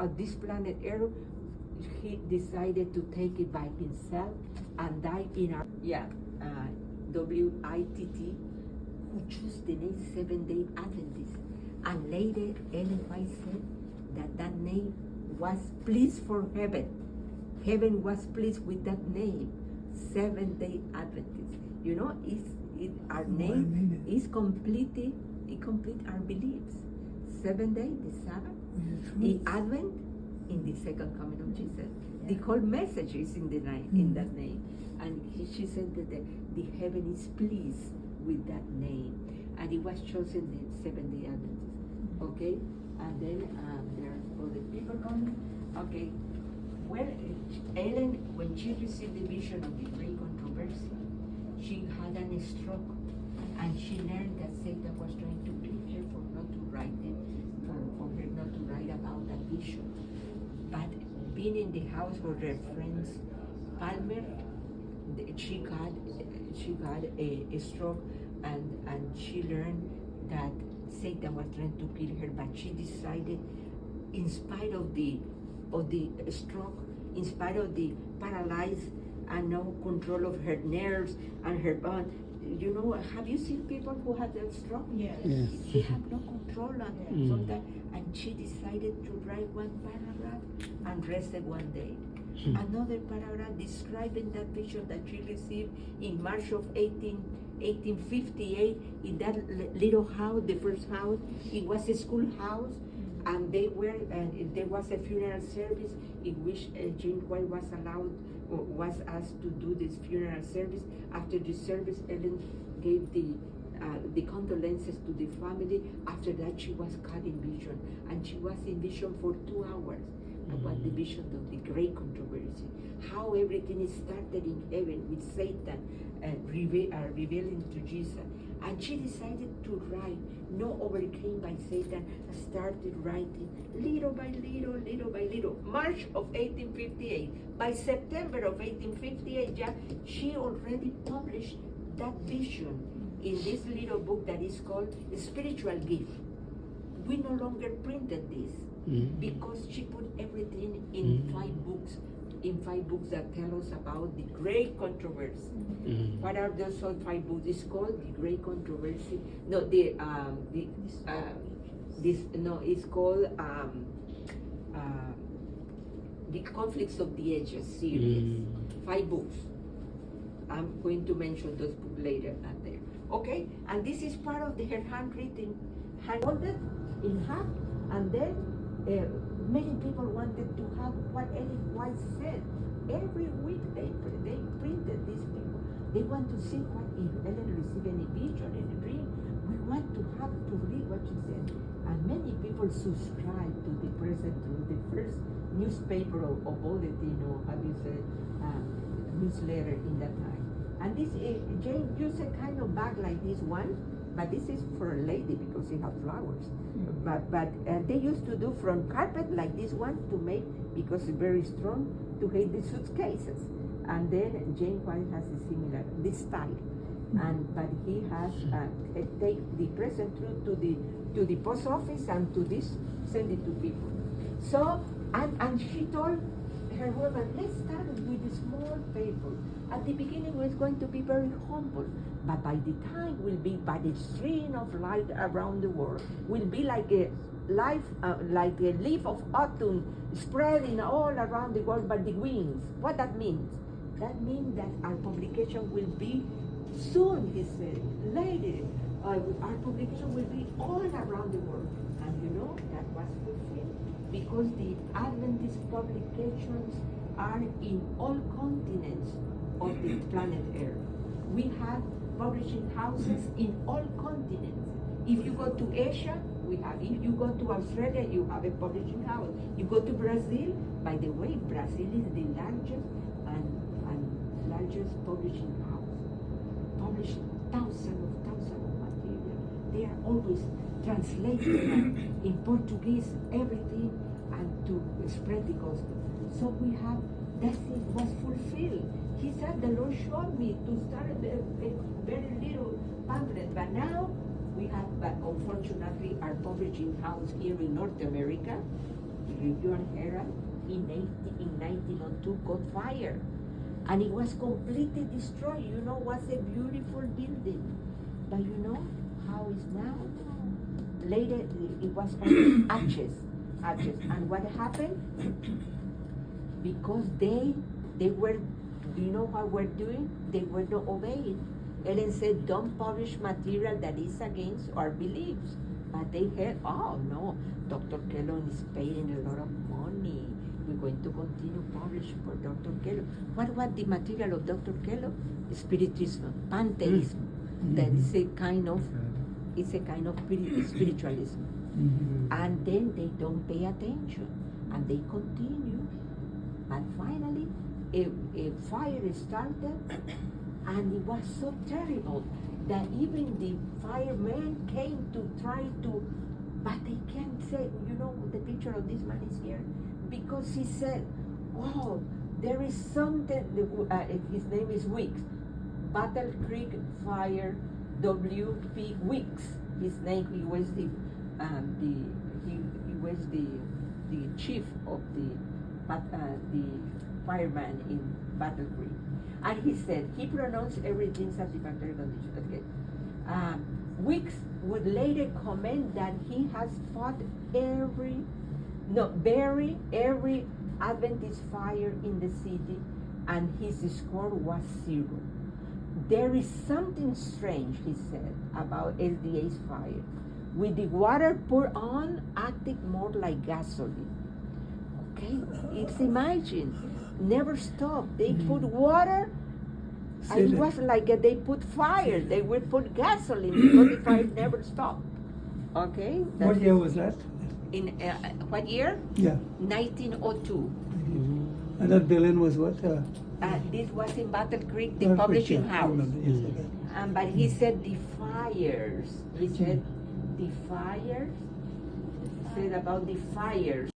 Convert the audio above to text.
this planet Earth, he decided to take it by himself and die in our WITT, who chose the name Seventh-day Adventist. And later Ellen White said that name was pleased for heaven. Heaven was pleased with that name, Seventh-day Adventist. You know, our name is complete our beliefs. 7 days, the Sabbath, in Advent, in the second coming of Jesus. The whole message is in that name. And she said that the heaven is pleased with that name. And it was chosen the 7-day Adventist. Okay? And then there are other people coming. Okay. Well, Ellen, when she received the vision of the great controversy, she had a stroke. And she learned that Satan was trying to kill her for not to write it, for her not to write about that vision. But being in the house of her friends, Palmer, she got a stroke, and she learned that Satan was trying to kill her. But she decided, in spite of the stroke, in spite of the paralyzed and no control of her nerves and her bone. You know, have you seen people who have that stroke? Yes. They have no control on sometimes. And she decided to write one paragraph and rested one day. Another paragraph describing that vision that she received in March of 1858 in that little house, the first house. It was a schoolhouse, and there was a funeral service in which Jane White was asked to do this funeral service. After the service, Ellen gave the condolences to the family. After that, she was caught in vision, and she was in vision for 2 hours about the vision of the great controversy, how everything is started in heaven with Satan revealing to Jesus. And she decided to write, not overcame by Satan, started writing little by little, little by little. March of 1858. By September of 1858, she already published that vision in this little book that is called Spiritual Gift. We no longer printed this because she put everything in 5 books. In 5 books that tell us about the great controversy. What are those 5 books? It's called the Great Controversy. No, it's called the Conflicts of the Ages series. 5 books. I'm going to mention those books later and there. Okay, and this is part of her handwritten, folded in half, and then many people wanted to have what Ellen White said. Every week they printed these people. They want to see what if Ellen received any vision, any dream. We want to have to read what she said. And many people subscribed to the present truth, the first newspaper or bulletin, or how you say, newsletter in that time. And this Jane used a kind of bag like this one, but this is for a lady because it has flowers. But they used to do from carpet like this one to make, because it's very strong, to hide the suitcases. And then Jane White has a similar, this style. But he has take the present truth to the post office and to this, send it to people. So, and she told her husband, let's start with a small paper. At the beginning, it's going to be very humble, but by the time will be by the stream of light around the world, will be like a life, like a leaf of autumn spreading all around the world by the winds. What that means? That means that our publication will be soon, he said, later. Our publication will be all around the world. And you know, that was fulfilled because the Adventist publications are in all continents of the planet Earth. We have publishing houses in all continents. If you go to Asia, we have. If you go to Australia, you have a publishing house. You go to Brazil, by the way, Brazil is the largest publishing house. Publish thousands of material. They are always translating in Portuguese, everything, and to spread the gospel. So we have, that thing was fulfilled. He said, the Lord showed me to start a very little pamphlet, but now we have, but unfortunately, our publishing house here in North America, Tribune Herald in 1902 caught fire. And it was completely destroyed. You know, it was a beautiful building. But you know how it's now? Later, it was only ashes. And what happened? Because they were, do you know what we're doing? They were not obeying. Ellen said, don't publish material that is against our beliefs. But they had, oh no, Dr. Kellogg is paying a lot of money. We're going to continue publish for Dr. Kellogg. What was the material of Dr. Kellogg? Spiritism, pantheism. That is a kind of, spiritualism. And then they don't pay attention, and they continue. And finally, a fire started, and it was so terrible that even the firemen came to try to, but they can't say, you know, the picture of this man is here, because he said, oh, there is something, his name is Weeks, Battle Creek Fire, W.P. Weeks, his name, he was the chief of the fireman in Battle Creek. And he said, he pronounced everything satisfactory condition. Okay. Weeks would later comment that he has fought bury every Adventist fire in the city, and his score was 0. There is something strange, he said, about SDA's fire. With the water poured on, acting more like gasoline. Okay, it's imagine, never stop. They put water, and it was like they put fire. They would put gasoline because the fire never stopped. Okay. What year was that? In what year? Yeah. 1902. And that building was what? This was in Battle Creek, the publishing house. But he said the fires. He said the fires. Said about the fires.